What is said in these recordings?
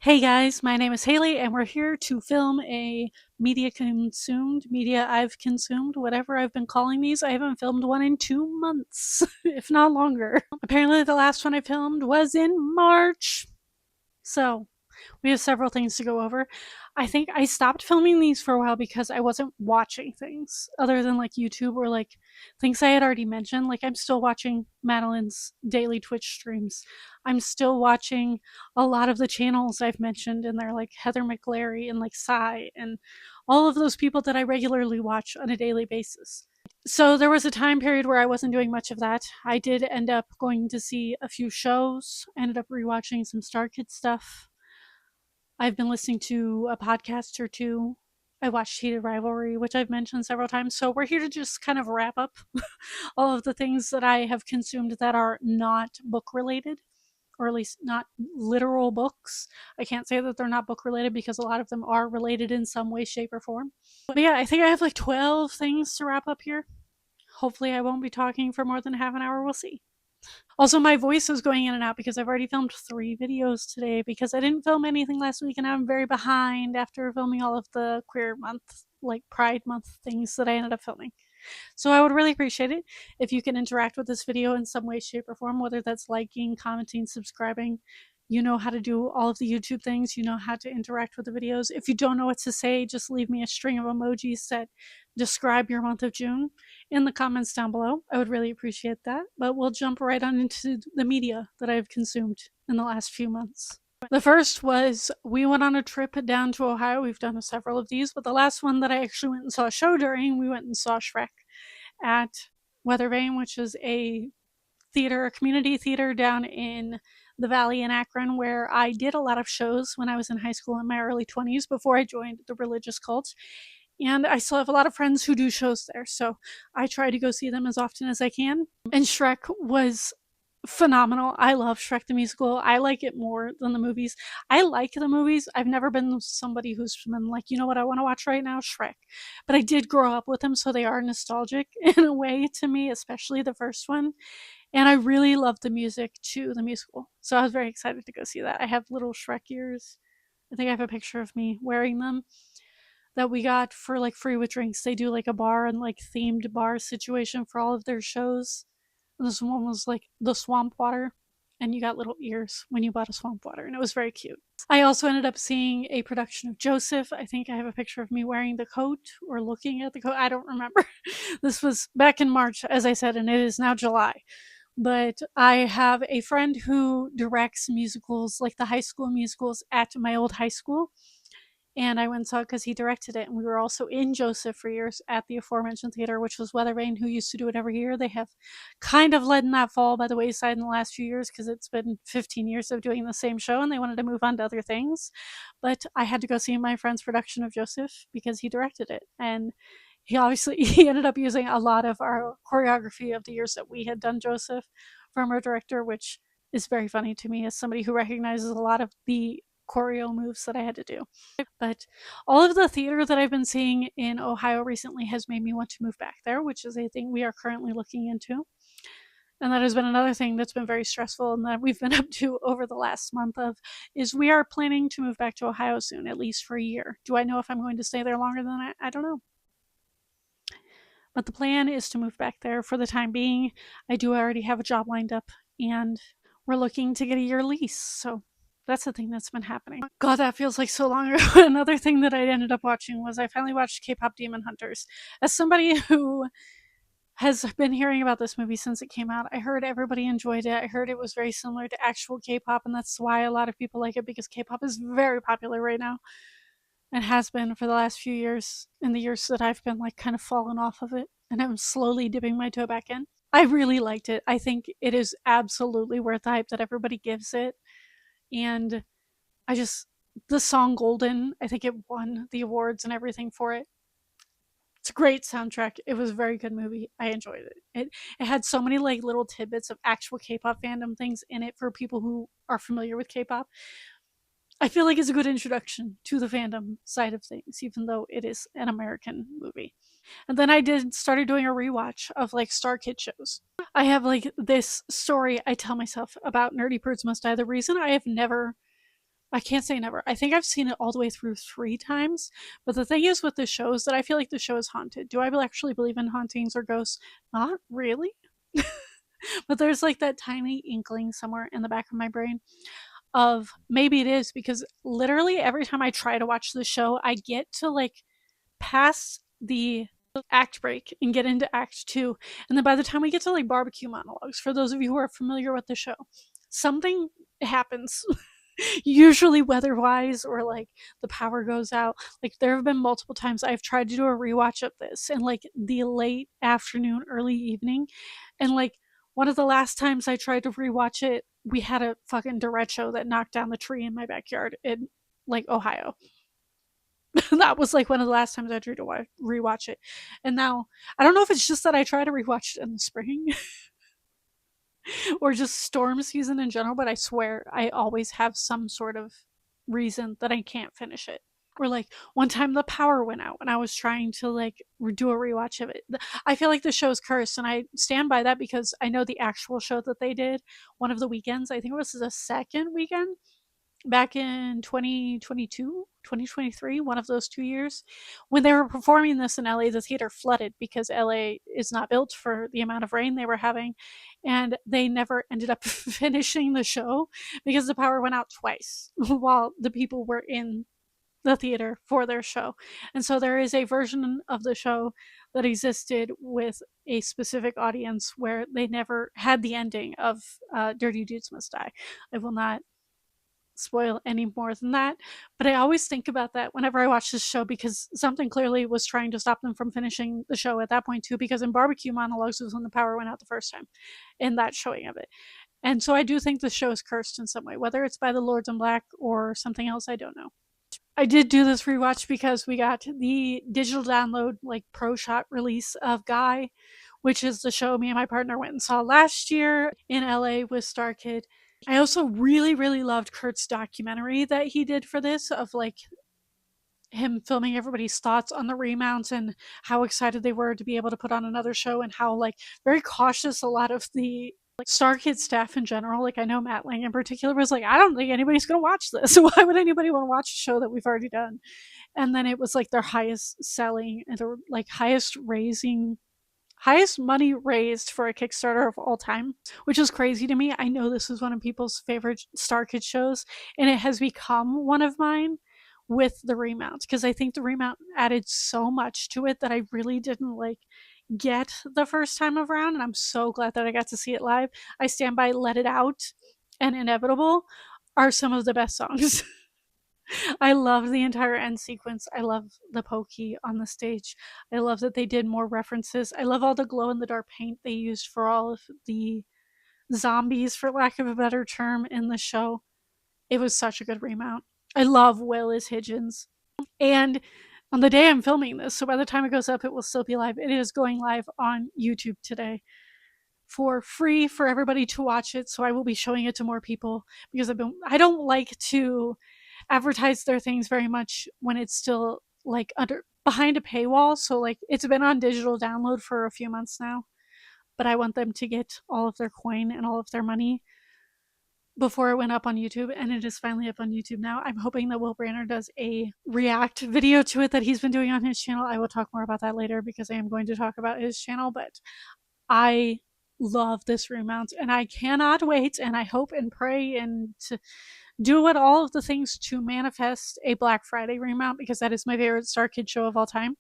Hey guys, my name is Haley, and we're here to film a media I've consumed, whatever I've been calling these. I haven't filmed one in 2 months, if not longer. Apparently, the last one I filmed was in March. So, we have several things to go over. I think I stopped filming these for a while because I wasn't watching things other than like YouTube or like things I had already mentioned. Like, I'm still watching Madeline's daily Twitch streams. I'm still watching a lot of the channels I've mentioned in there, like Heather McLary and like Psy and all of those people that I regularly watch on a daily basis. So there was a time period where I wasn't doing much of that. I did end up going to see a few shows, ended up rewatching some Starkid stuff. I've been listening to a podcast or two. I watched Heated Rivalry, which I've mentioned several times. So we're here to just kind of wrap up all of the things that I have consumed that are not book related, or at least not literal books. I can't say that they're not book related because a lot of them are related in some way, shape, or form. But yeah, I think I have like 12 things to wrap up here. Hopefully, I won't be talking for more than half an hour. We'll see. Also, my voice is going in and out because I've already filmed 3 videos today because I didn't film anything last week and I'm very behind after filming all of the queer month, like Pride Month things that I ended up filming. So I would really appreciate it if you can interact with this video in some way, shape, or form, whether that's liking, commenting, subscribing. You know how to do all of the YouTube things. You know how to interact with the videos. If you don't know what to say, just leave me a string of emojis that describe your month of June in the comments down below. I would really appreciate that. But we'll jump right on into the media that I've consumed in the last few months. The first was we went on a trip down to Ohio. We've done several of these, but the last one that I actually went and saw a show during, we went and saw Shrek at Weathervane, which is a theater, a community theater down in the Valley in Akron, where I did a lot of shows when I was in high school in my early 20s before I joined the religious cult. And I still have a lot of friends who do shows there, so I try to go see them as often as I can. And Shrek was phenomenal. I love Shrek the Musical. I like it more than the movies. I like the movies. I've never been somebody who's been like, you know what I want to watch right now? Shrek. But I did grow up with them, so they are nostalgic in a way to me, especially the first one. And I really love the music to the musical. So I was very excited to go see that. I have little Shrek ears. I think I have a picture of me wearing them that we got for like free with drinks. They do like a bar and like themed bar situation for all of their shows. And this one was like the swamp water, and you got little ears when you bought a swamp water, and it was very cute. I also ended up seeing a production of Joseph. I think I have a picture of me wearing the coat or looking at the coat. I don't remember. This was back in March, as I said, and it is now July. But I have a friend who directs musicals, like the high school musicals at my old high school. And I went and saw it because he directed it. And we were also in Joseph for years at the aforementioned theater, which was Weathervane, who used to do it every year. They have kind of letting that fall by the wayside in the last few years because it's been 15 years of doing the same show and they wanted to move on to other things. But I had to go see my friend's production of Joseph because he directed it. And he ended up using a lot of our choreography of the years that we had done Joseph from our director, which is very funny to me as somebody who recognizes a lot of the choreo moves that I had to do. But all of the theater that I've been seeing in Ohio recently has made me want to move back there, which is a thing we are currently looking into. And that has been another thing that's been very stressful and that we've been up to over the last month of is we are planning to move back to Ohio soon, at least for a year. Do I know if I'm going to stay there longer than that? I don't know. But the plan is to move back there for the time being. I do already have a job lined up and we're looking to get a year lease. So that's the thing that's been happening. God, that feels like so long ago. Another thing that I ended up watching was I finally watched K-pop Demon Hunters. As somebody who has been hearing about this movie since it came out, I heard everybody enjoyed it. I heard it was very similar to actual K-pop, and that's why a lot of people like it because K-pop is very popular right now and has been for the last few years, in the years that I've been like kind of fallen off of it and I'm slowly dipping my toe back in. I really liked it. I think it is absolutely worth the hype that everybody gives it. And I just, the song Golden, I think it won the awards and everything for it. It's a great soundtrack. It was a very good movie. I enjoyed it. It had so many like little tidbits of actual K-pop fandom things in it for people who are familiar with K-pop. I feel like it's a good introduction to the fandom side of things, even though it is an American movie. And then I started doing a rewatch of like Starkid shows. I have like this story I tell myself about Nerdy Birds Must Die. The reason I have never I can't say never. I think I've seen it all the way through 3 times. But the thing is with the show is that I feel like the show is haunted. Do I actually believe in hauntings or ghosts? Not really. But there's like that tiny inkling somewhere in the back of my brain of maybe it is, because literally every time I try to watch the show, I get to like past the act break and get into act two. And then by the time we get to like barbecue monologues, for those of you who are familiar with the show, something happens. Usually weather wise, or like the power goes out. Like there have been multiple times I've tried to do a rewatch of this in like the late afternoon, early evening. And like one of the last times I tried to rewatch it, we had a fucking derecho that knocked down the tree in my backyard in like Ohio. That was like one of the last times I tried to rewatch it. And now I don't know if it's just that I try to rewatch it in the spring or just storm season in general, but I swear I always have some sort of reason that I can't finish it. Or like one time the power went out and I was trying to like do a rewatch of it. I feel like the show's cursed, and I stand by that because I know the actual show that they did one of the weekends, I think it was the second weekend back in 2022, 2023, one of those 2 years, when they were performing this in LA, the theater flooded because LA is not built for the amount of rain they were having. And they never ended up finishing the show because the power went out twice while the people were in the theater for their show. And so there is a version of the show that existed with a specific audience where they never had the ending of Dirty Dudes Must Die. I will not spoil any more than that, but I always think about that whenever I watch this show, because something clearly was trying to stop them from finishing the show at that point too, because in barbecue monologues was when the power went out the first time in that showing of it. And so I do think the show is cursed in some way, whether it's by the Lords in Black or something else, I don't know. I did do this rewatch because we got the digital download, like pro shot release of Guy, which is the show me and my partner went and saw last year in LA with Starkid. I also really, really loved Kurt's documentary that he did for this, of like him filming everybody's thoughts on the remounts and how excited they were to be able to put on another show, and how like very cautious a lot of the like Starkid staff in general, like I know Matt Lang in particular was like, I don't think anybody's gonna watch this. Why would anybody want to watch a show that we've already done? And then it was like their highest selling and their like highest money raised for a Kickstarter of all time, which is crazy to me. I know this is one of people's favorite Starkid shows, and it has become one of mine with the remount, because I think the remount added so much to it that I really didn't like get the first time around, and I'm so glad that I got to see it live. I stand by Let It Out and Inevitable are some of the best songs. I love the entire end sequence. I love the pokey on the stage. I love that they did more references. I love all the glow in the dark paint they used for all of the zombies, for lack of a better term, in the show. It was such a good remount. I love Will as Higgins. And on the day I'm filming this, so by the time it goes up, it will still be live. It is going live on YouTube today for free for everybody to watch it. So I will be showing it to more people, because I don't like to advertise their things very much when it's still like under behind a paywall. So like it's been on digital download for a few months now, but I want them to get all of their coin and all of their money before it went up on YouTube, and it is finally up on YouTube now. I'm hoping that Will Branner does a react video to it that he's been doing on his channel. I will talk more about that later, because I am going to talk about his channel, but I love this remount and I cannot wait, and I hope and pray and to do what all of the things to manifest a Black Friday remount, because that is my favorite Starkid show of all time.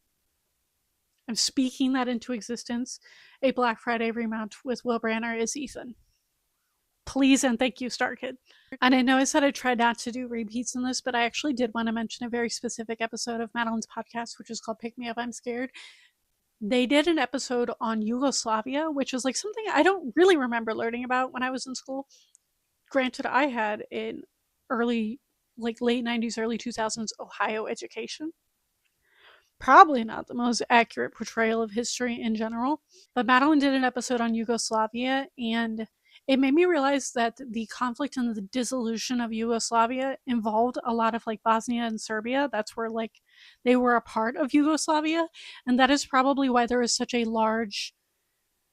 I'm speaking that into existence. A Black Friday remount with Will Branner is Ethan. Please and thank you, Starkid. And I know I said I tried not to do repeats in this, but I actually did want to mention a very specific episode of Madeline's podcast, which is called Pick Me Up, I'm Scared. They did an episode on Yugoslavia, which was like something I don't really remember learning about when I was in school. Granted, I had an early, like late 90s, early 2000s Ohio education. Probably not the most accurate portrayal of history in general, but Madeline did an episode on Yugoslavia, and it made me realize that the conflict and the dissolution of Yugoslavia involved a lot of like Bosnia and Serbia. That's where like they were a part of Yugoslavia, and that is probably why there is such a large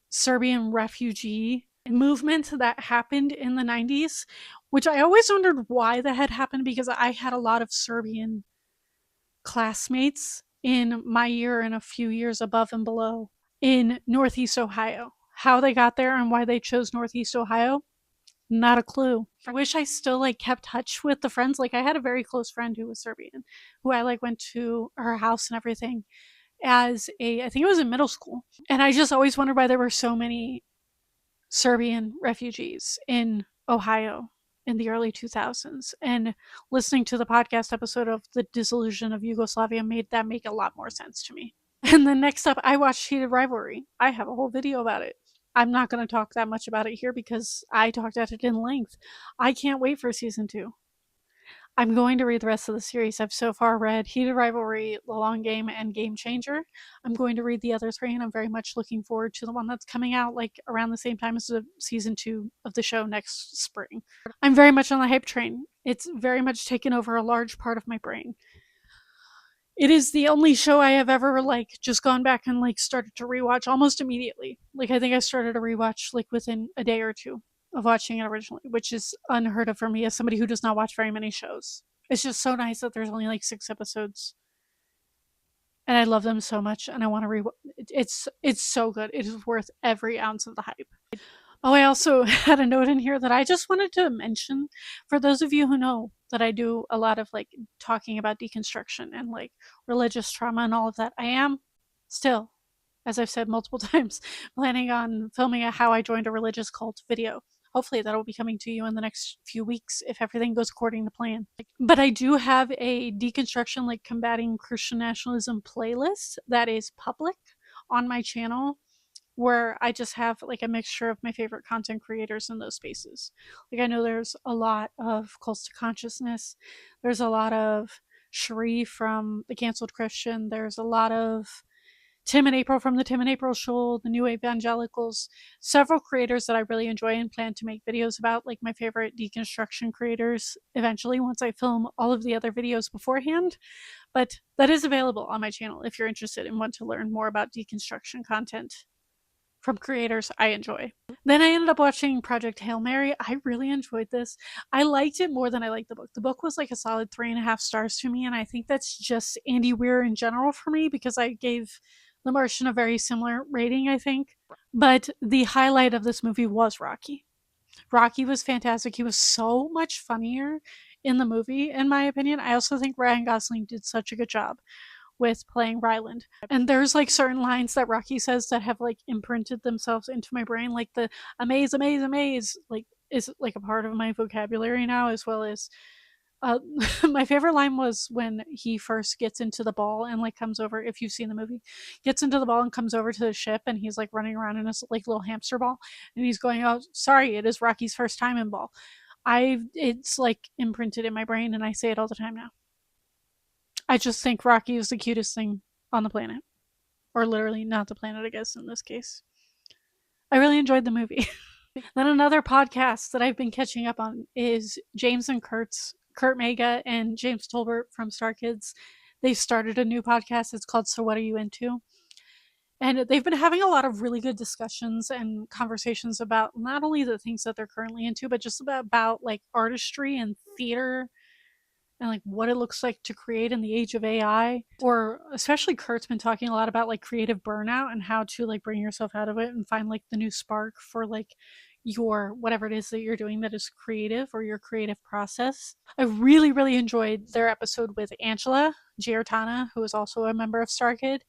Serbian refugee movement that happened in the 90s, which I always wondered why that had happened because I had a lot of Serbian classmates in my year and a few years above and below in Northeast Ohio. How they got there and why they chose Northeast Ohio, not a clue. I wish I still like kept touch with the friends. Like I had a very close friend who was Serbian, who I like went to her house and everything as I think it was in middle school. And I just always wondered why there were so many Serbian refugees in Ohio in the early 2000s. And listening to the podcast episode of The Dissolution of Yugoslavia made that make a lot more sense to me. And then next up, I watched Heated Rivalry. I have a whole video about it. I'm not going to talk that much about it here because I talked at it in length. I can't wait for season 2. I'm going to read the rest of the series. I've so far read Heated Rivalry, The Long Game, and Game Changer. I'm going to read the other 3, and I'm very much looking forward to the one that's coming out like around the same time as the season 2 of the show next spring. I'm very much on the hype train. It's very much taken over a large part of my brain. It is the only show I have ever like just gone back and like started to rewatch almost immediately. Like I think I started a rewatch like within a day or two of watching it originally, which is unheard of for me as somebody who does not watch very many shows. It's just so nice that there's only like 6 episodes. And I love them so much and I want to it's so good. It is worth every ounce of the hype. Oh, I also had a note in here that I just wanted to mention for those of you who know that I do a lot of like talking about deconstruction and like religious trauma and all of that. I am still, as I've said multiple times, planning on filming a How I Joined a Religious Cult video. Hopefully that will be coming to you in the next few weeks if everything goes according to plan. But I do have a deconstruction, like combating Christian nationalism playlist that is public on my channel, where I just have like a mixture of my favorite content creators in those spaces. Like I know there's a lot of Cults to Consciousness. There's a lot of Cherie from The Cancelled Christian. There's a lot of Tim and April from the Tim and April Show, the New Evangelicals, several creators that I really enjoy and plan to make videos about, like my favorite deconstruction creators eventually once I film all of the other videos beforehand. But that is available on my channel if you're interested and want to learn more about deconstruction content from creators I enjoy. Then I ended up watching Project Hail Mary. I really enjoyed this. I liked it more than I liked the book. The book was like a solid 3.5 stars to me, and I think that's just Andy Weir in general for me because I gave The Martian a very similar rating, I think. But the highlight of this movie was Rocky. Rocky was fantastic. He was so much funnier in the movie, in my opinion. I also think Ryan Gosling did such a good job with playing Ryland. And there's like certain lines that Rocky says that have like imprinted themselves into my brain, like the amaze, amaze, amaze, like is like a part of my vocabulary now, as well as my favorite line was when he first gets into the ball and like comes over, if you've seen the movie, gets into the ball and comes over to the ship and he's like running around in his like little hamster ball and he's going, oh sorry, it is Rocky's first time in ball. It's like imprinted in my brain and I say it all the time now. I just think Rocky is the cutest thing on the planet. Or literally not the planet, I guess, in this case. I really enjoyed the movie. Then another podcast that I've been catching up on is James and Kurt's, Kurt Mega and James Tolbert from Starkids. They started a new podcast. It's called So What Are You Into? And they've been having a lot of really good discussions and conversations about not only the things that they're currently into, but just about like artistry and theater and like what it looks like to create in the age of AI. Or especially Kurt's been talking a lot about like creative burnout and how to like bring yourself out of it and find like the new spark for like your whatever it is that you're doing that is creative or your creative process. I really, really enjoyed their episode with Angela Giartana, who is also a member of Starkid.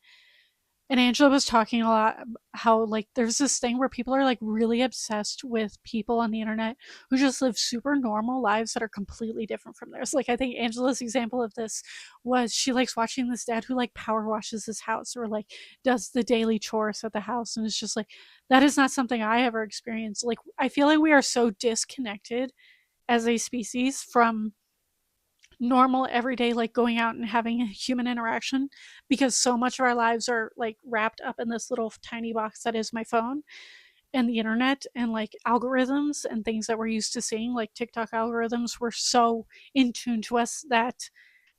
And Angela was talking a lot how like there's this thing where people are like really obsessed with people on the internet who just live super normal lives that are completely different from theirs. Like I think Angela's example of this was she likes watching this dad who like power washes his house or like does the daily chores at the house, and it's just like that is not something I ever experienced. Like I feel like we are so disconnected as a species from normal everyday like going out and having a human interaction because so much of our lives are like wrapped up in this little tiny box that is my phone and the internet and like algorithms and things that we're used to seeing, like TikTok algorithms were so in tune to us that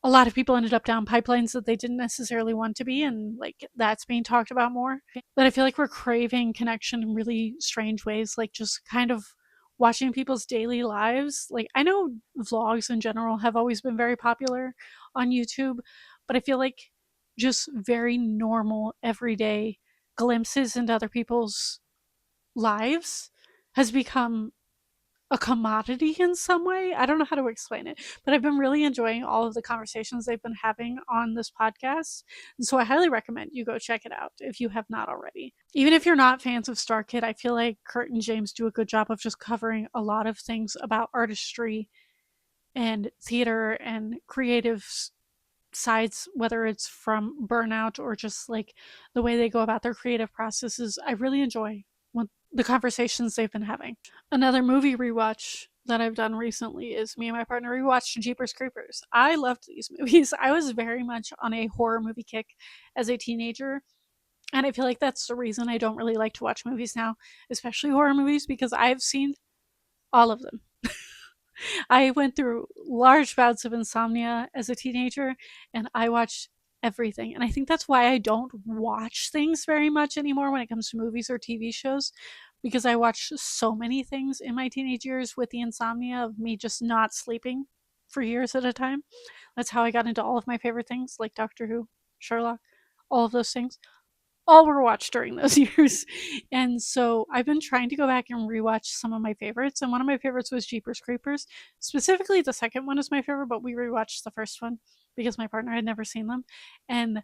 a lot of people ended up down pipelines that they didn't necessarily want to be, and like that's being talked about more. But I feel like we're craving connection in really strange ways, like just kind of watching people's daily lives. Like I know vlogs in general have always been very popular on YouTube, but I feel like just very normal everyday glimpses into other people's lives has become a commodity in some way. I don't know how to explain it, but I've been really enjoying all of the conversations they've been having on this podcast. And so I highly recommend you go check it out if you have not already. Even if you're not fans of Starkid, I feel like Kurt and James do a good job of just covering a lot of things about artistry and theater and creative sides, whether it's from burnout or just like the way they go about their creative processes. I really enjoy the conversations they've been having. Another movie rewatch that I've done recently is me and my partner rewatched Jeepers Creepers. I loved these movies. I was very much on a horror movie kick as a teenager. And I feel like that's the reason I don't really like to watch movies now, especially horror movies, because I've seen all of them. I went through large bouts of insomnia as a teenager, and I watched everything. And I think that's why I don't watch things very much anymore when it comes to movies or TV shows, because I watched so many things in my teenage years with the insomnia of me just not sleeping for years at a time. That's how I got into all of my favorite things, like Doctor Who, Sherlock, all of those things all were watched during those years. And so I've been trying to go back and rewatch some of my favorites. And one of my favorites was Jeepers Creepers. Specifically, the second one is my favorite, but we rewatched the first one because my partner had never seen them. And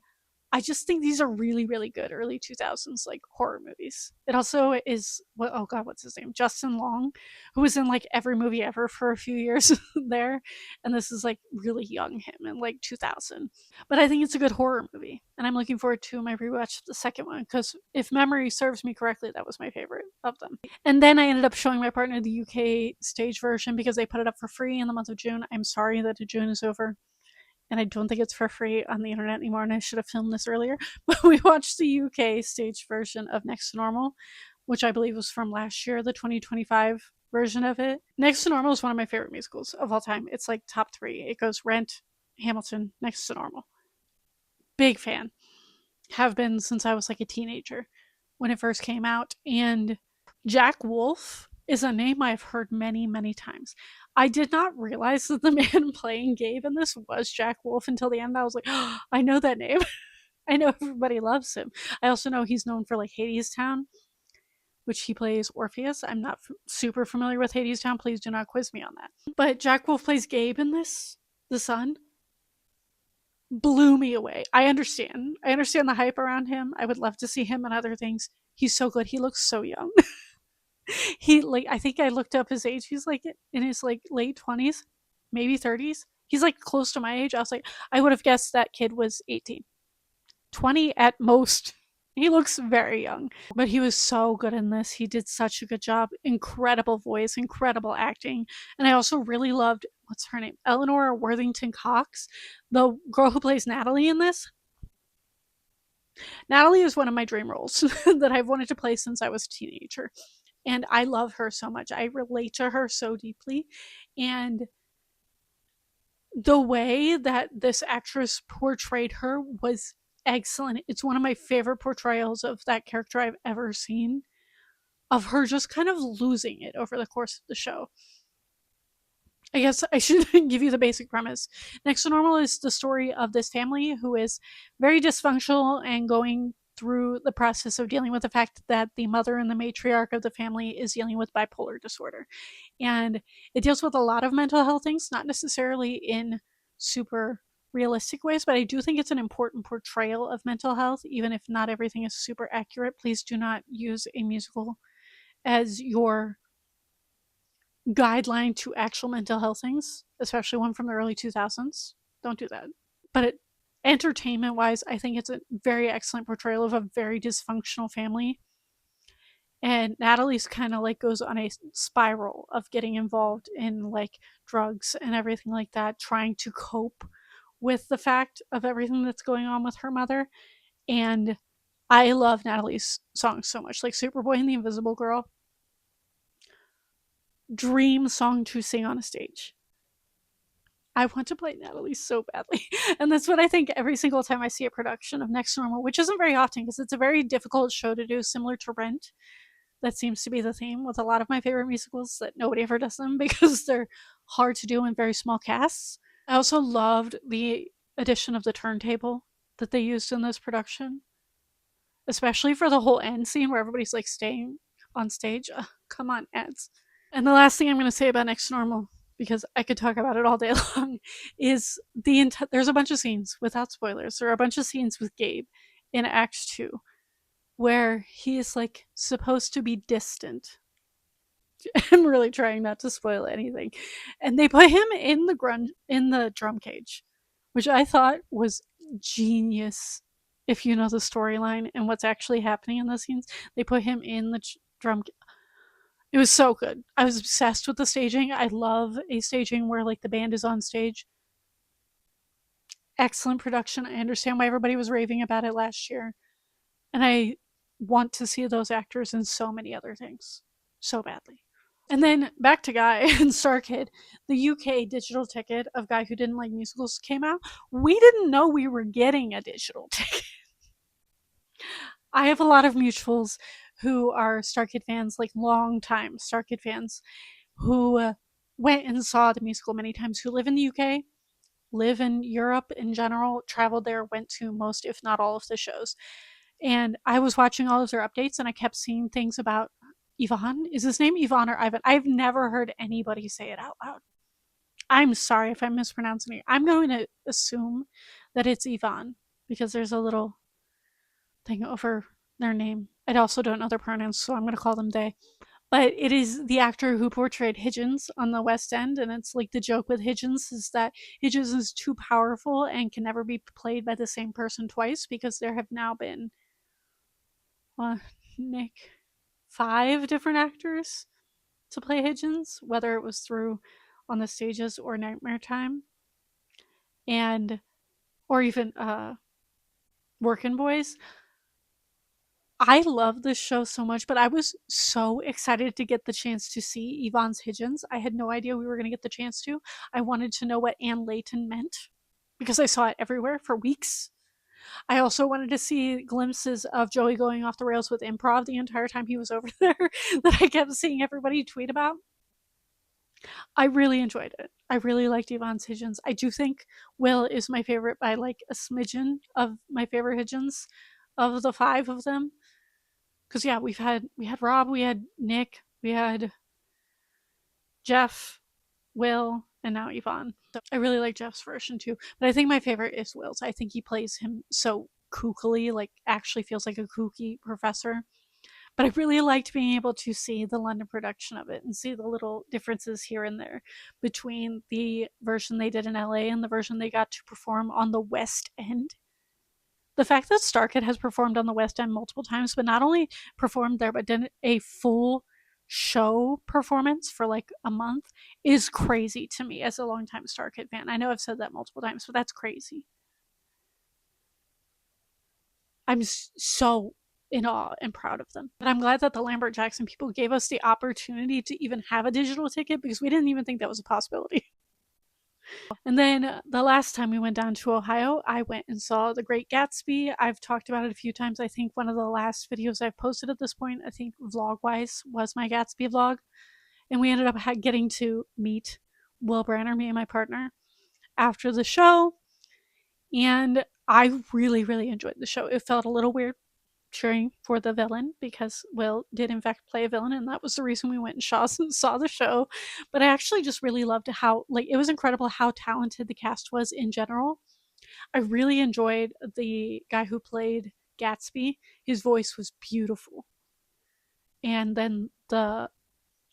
I just think these are really, really good early 2000s like horror movies. It also is oh god, what's his name? Justin Long, who was in like every movie ever for a few years there, and this is like really young him in like 2000. But I think it's a good horror movie, and I'm looking forward to my rewatch of the second one because if memory serves me correctly, that was my favorite of them. And then I ended up showing my partner the UK stage version because they put it up for free in the month of June. I'm sorry that June is over, and I don't think it's for free on the internet anymore, and I should have filmed this earlier. But we watched the UK stage version of Next to Normal, which I believe was from last year, the 2025 version of it. Next to Normal is one of my favorite musicals of all time. It's like top 3. It goes Rent, Hamilton, Next to Normal. Big fan. Have been since I was like a teenager when it first came out. And Jack Wolf is a name I've heard many, many times. I did not realize that the man playing Gabe in this was Jack Wolf until the end. I was like, oh, I know that name. I know everybody loves him. I also know he's known for like Hadestown, which he plays Orpheus. I'm not super familiar with Hadestown. Please do not quiz me on that. But Jack Wolf plays Gabe in this, the son. Blew me away. I understand. I understand the hype around him. I would love to see him in other things. He's so good. He looks so young. He like I think I looked up his age. He's like in his like late 20s, maybe 30s. He's like close to my age. I was like, I would have guessed that kid was 18. 20 at most. He looks very young, but he was so good in this. He did such a good job. Incredible voice, incredible acting. And I also really loved, what's her name? Eleanor Worthington Cox, the girl who plays Natalie in this. Natalie is one of my dream roles that I've wanted to play since I was a teenager. And I love her so much. I relate to her so deeply. And the way that this actress portrayed her was excellent. It's one of my favorite portrayals of that character I've ever seen, of her just kind of losing it over the course of the show. I guess I should give you the basic premise. Next to Normal is the story of this family who is very dysfunctional and going through the process of dealing with the fact that the mother and the matriarch of the family is dealing with bipolar disorder. And it deals with a lot of mental health things, not necessarily in super realistic ways, but I do think it's an important portrayal of mental health, even if not everything is super accurate. Please do not use a musical as your guideline to actual mental health things, especially one from the early 2000s. Don't do that. But entertainment wise, I think it's a very excellent portrayal of a very dysfunctional family. And Natalie's kind of like goes on a spiral of getting involved in like drugs and everything like that, trying to cope with the fact of everything that's going on with her mother. And I love Natalie's songs so much. Like Superboy and the Invisible Girl, dream song to sing on a stage. I want to play Natalie so badly. And that's what I think every single time I see a production of Next Normal, which isn't very often because it's a very difficult show to do, similar to Rent. That seems to be the theme with a lot of my favorite musicals, that nobody ever does them because they're hard to do in very small casts. I also loved the addition of the turntable that they used in this production, especially for the whole end scene where everybody's like staying on stage. Come on, ads. And the last thing I'm going to say about Next Normal, because I could talk about it all day long, is there's a bunch of scenes, without spoilers, there are a bunch of scenes with Gabe in Act 2 where he is like supposed to be distant. I'm really trying not to spoil anything. And they put him in the drum cage, which I thought was genius. If you know the storyline and what's actually happening in the scenes, they put him in the drum. It was so good. I was obsessed with the staging. I love a staging where like the band is on stage. Excellent production. I understand why everybody was raving about it last year. And I want to see those actors in so many other things so badly. And then back to Guy and Starkid, the UK digital ticket of Guy Who Didn't Like Musicals came out. We didn't know we were getting a digital ticket. I have a lot of mutuals who are Starkid fans, like long time Starkid fans, who went and saw the musical many times, who live in the UK, live in Europe in general, traveled there, went to most, if not all, of the shows. And I was watching all of their updates and I kept seeing things about Ivan. Is his name Ivan or Ivan? I've never heard anybody say it out loud. I'm sorry if I'm mispronouncing it. I'm going to assume that it's Ivan because there's a little thing over their name. I also don't know their pronouns, so I'm going to call them they. But it is the actor who portrayed Higgins on the West End, and it's like the joke with Higgins is that Higgins is too powerful and can never be played by the same person twice because there have now been, Nick, 5 different actors to play Higgins, whether it was through on the stages or Nightmare Time, and or even Workin' Boys. I love this show so much, but I was so excited to get the chance to see Ivan's Higgins. I had no idea we were going to get the chance to. I wanted to know what Anne Layton meant because I saw it everywhere for weeks. I also wanted to see glimpses of Joey going off the rails with improv the entire time he was over there that I kept seeing everybody tweet about. I really enjoyed it. I really liked Ivan's Higgins. I do think Will is my favorite by like a smidgen of my favorite Higgins of the 5 of them. Because yeah, we had Rob, we had Nick, we had Jeff, Will, and now Yvonne. So I really like Jeff's version too, but I think my favorite is Will's. I think he plays him so kookily, like actually feels like a kooky professor. But I really liked being able to see the London production of it and see the little differences here and there between the version they did in LA and the version they got to perform on the West End. The fact that Starkid has performed on the West End multiple times, but not only performed there, but did a full show performance for like a month is crazy to me as a longtime Starkid fan. I know I've said that multiple times, but that's crazy. I'm so in awe and proud of them. But I'm glad that the Lambert Jackson people gave us the opportunity to even have a digital ticket because we didn't even think that was a possibility. And then the last time we went down to Ohio, I went and saw The Great Gatsby. I've talked about it a few times. I think one of the last videos I've posted at this point, I think vlog-wise, was my Gatsby vlog. And we ended up getting to meet Will Branner, me and my partner, after the show. And I really, really enjoyed the show. It felt a little weird cheering for the villain because Will did in fact play a villain, and that was the reason we went and saw the show. But I actually just really loved how, like, it was incredible how talented the cast was in general. I really enjoyed the guy who played Gatsby. His voice was beautiful. And then the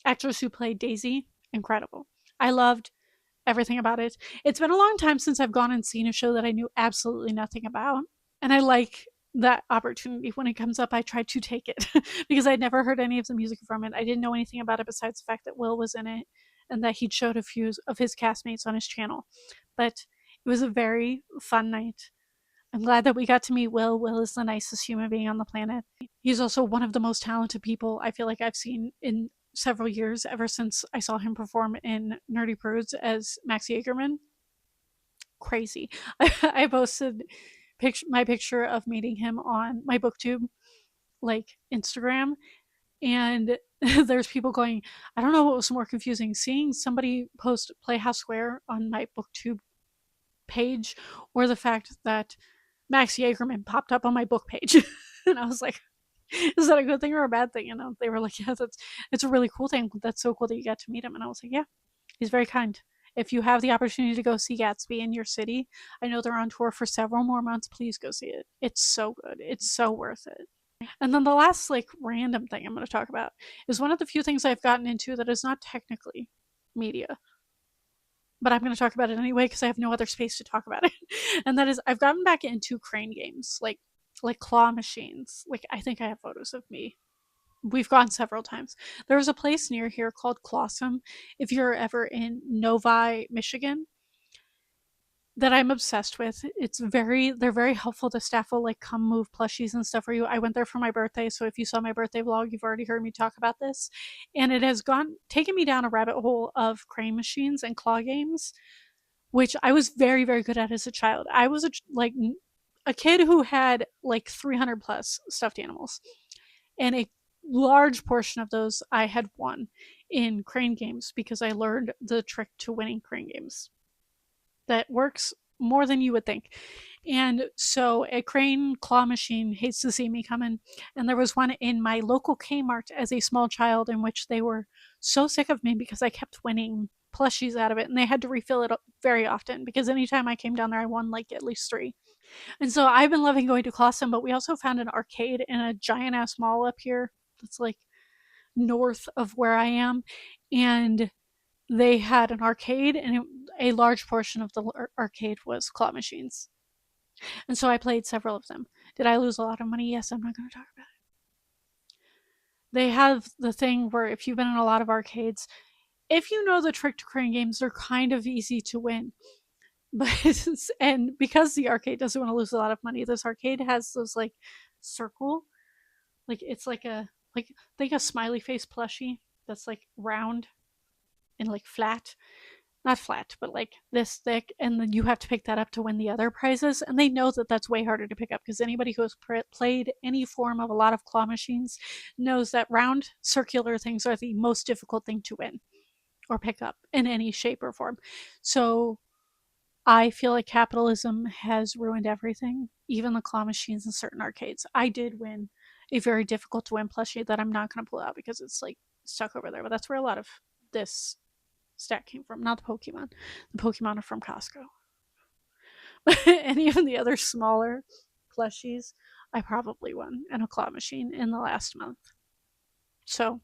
actress who played Daisy, incredible. I loved everything about it. It's been a long time since I've gone and seen a show that I knew absolutely nothing about. And I like that opportunity when it comes up. I try to take it because I'd never heard any of the music from it. I didn't know anything about it besides the fact that Will was in it and that he'd showed a few of his castmates on his channel. But it was a very fun night. I'm glad that we got to meet Will. Will is the nicest human being on the planet. He's also one of the most talented people I feel like I've seen in several years, ever since I saw him perform in Nerdy Prudes as Max Jagerman. crazy. I posted my picture of meeting him on my Booktube like Instagram, and there's people going, I don't know what was more confusing, seeing somebody post Playhouse Square on my Booktube page, or the fact that Max Jagerman popped up on my book page. And I was like, is that a good thing or a bad thing? And they were like, yeah, it's a really cool thing. That's so cool that you got to meet him. And I was like, yeah, he's very kind. If you have the opportunity to go see Gatsby in your city, I know they're on tour for several more months. Please go see it. It's so good. It's so worth it. And then the last like random thing I'm going to talk about is one of the few things I've gotten into that is not technically media, but I'm going to talk about it anyway because I have no other space to talk about it. And that is, I've gotten back into crane games, like claw machines. Like, I think I have photos of me. We've gone several times. There's a place near here called Clawsome. If you're ever in Novi, Michigan, that I'm obsessed with. They're very helpful. The staff will like come move plushies and stuff for you. I went there for my birthday, so if you saw my birthday vlog, you've already heard me talk about this. And it has taken me down a rabbit hole of crane machines and claw games, which I was very, very good at as a child. I was a kid who had like 300 plus stuffed animals, and a large portion of those I had won in crane games because I learned the trick to winning crane games that works more than you would think. And so a crane claw machine hates to see me coming. And there was one in my local Kmart as a small child in which they were so sick of me because I kept winning plushies out of it, and they had to refill it very often because anytime I came down there I won like at least 3. And so I've been loving going to Clawsome, but we also found an arcade in a giant ass mall up here that's like north of where I am, and they had an arcade, and a large portion of the arcade was claw machines. And so I played several of them. Did I lose a lot of money? Yes, I'm not going to talk about it. They have the thing where if you've been in a lot of arcades, if you know the trick to crane games, they're kind of easy to win. But and because the arcade doesn't want to lose a lot of money, this arcade has those like circle, like it's like think a smiley face plushie that's like round and like flat, not flat, but like this thick, and then you have to pick that up to win the other prizes. And they know that that's way harder to pick up because anybody who has played any form of a lot of claw machines knows that round circular things are the most difficult thing to win or pick up in any shape or form. So I feel like capitalism has ruined everything, even the claw machines in certain arcades. I did win a very difficult to win plushie that I'm not going to pull out because it's like stuck over there, but that's where a lot of this stat came from, not the Pokemon. The Pokemon are from Costco. And even the other smaller plushies, I probably won in a claw machine in the last month. So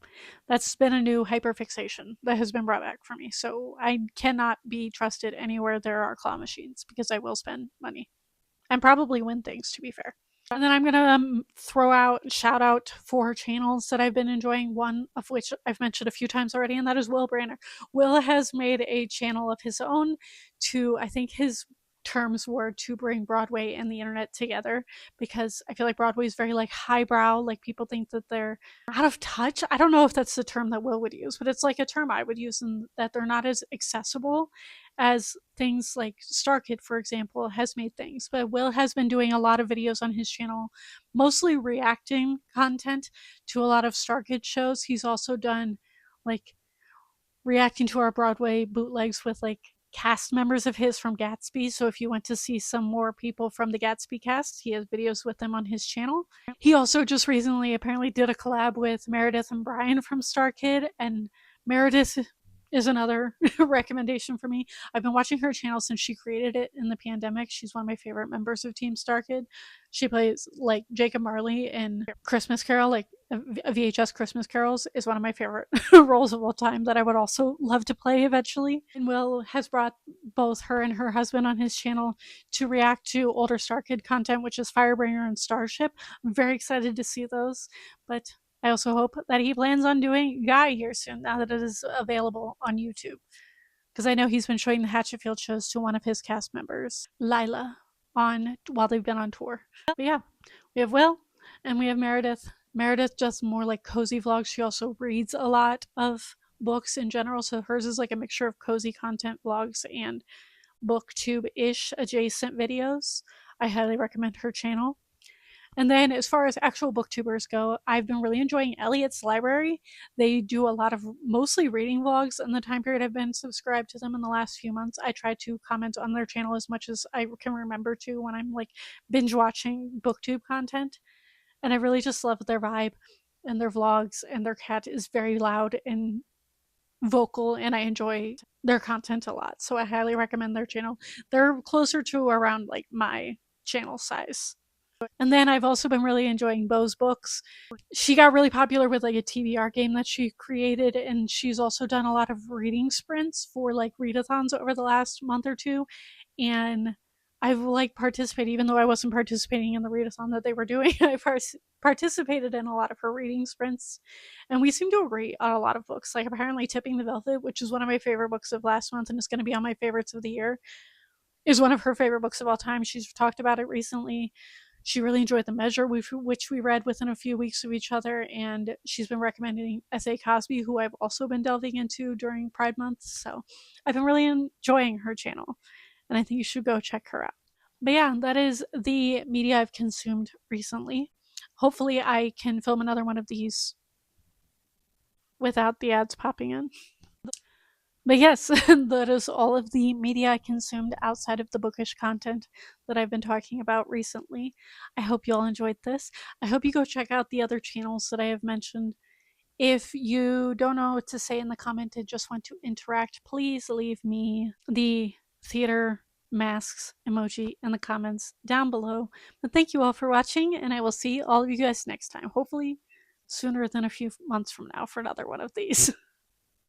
that's been a new hyperfixation that has been brought back for me. So I cannot be trusted anywhere there are claw machines because I will spend money and probably win things, to be fair. And then I'm going to shout out 4 channels that I've been enjoying, one of which I've mentioned a few times already, and that is Will Branner. Will has made a channel of his own to, I think his terms were to bring Broadway and the internet together, because I feel like Broadway is very like highbrow, like people think that they're out of touch. I don't know if that's the term that Will would use, but it's like a term I would use, in that they're not as accessible as things like Starkid, for example, has made things. But Will has been doing a lot of videos on his channel, mostly reacting content to a lot of Starkid shows. He's also done like reacting to our Broadway bootlegs with like cast members of his from Gatsby. So if you want to see some more people from the Gatsby cast, he has videos with them on his channel. He also just recently apparently did a collab with Meredith and Brian from Starkid, and Meredith is another recommendation for me. I've been watching her channel since she created it in the pandemic. She's one of my favorite members of Team Starkid. She plays like Jacob Marley in Christmas Carol, like VHS Christmas carols, is one of my favorite roles of all time that I would also love to play eventually. And Will has brought both her and her husband on his channel to react to older Starkid content, which is Firebringer and Starship. I'm very excited to see those, but I also hope that he plans on doing Guy here soon, now that it is available on YouTube. Because I know he's been showing the Hatchetfield shows to one of his cast members, Lila, while they've been on tour. But yeah, we have Will and we have Meredith. Meredith does more like cozy vlogs. She also reads a lot of books in general, so hers is like a mixture of cozy content vlogs and Booktube-ish adjacent videos. I highly recommend her channel. And then as far as actual booktubers go, I've been really enjoying Elliot's Library. They do a lot of mostly reading vlogs in the time period I've been subscribed to them in the last few months. I try to comment on their channel as much as I can remember to when I'm like binge watching booktube content. And I really just love their vibe and their vlogs, and their cat is very loud and vocal, and I enjoy their content a lot. So I highly recommend their channel. They're closer to around like my channel size. And then I've also been really enjoying Bo's books. She got really popular with like a TBR game that she created, and she's also done a lot of reading sprints for like readathons over the last month or two. And I've like participated, even though I wasn't participating in the readathon that they were doing. I participated in a lot of her reading sprints, and we seem to agree on a lot of books. Like apparently, Tipping the Velvet, which is one of my favorite books of last month and is going to be on my favorites of the year, is one of her favorite books of all time. She's talked about it recently. She really enjoyed The Measure, which we read within a few weeks of each other, and she's been recommending S.A. Cosby, who I've also been delving into during Pride Month. So I've been really enjoying her channel, and I think you should go check her out. But yeah, that is the media I've consumed recently. Hopefully, I can film another one of these without the ads popping in. But yes, that is all of the media I consumed outside of the bookish content that I've been talking about recently. I hope you all enjoyed this. I hope you go check out the other channels that I have mentioned. If you don't know what to say in the comment and just want to interact, please leave me the theater masks emoji in the comments down below. But thank you all for watching, and I will see all of you guys next time. Hopefully sooner than a few months from now for another one of these.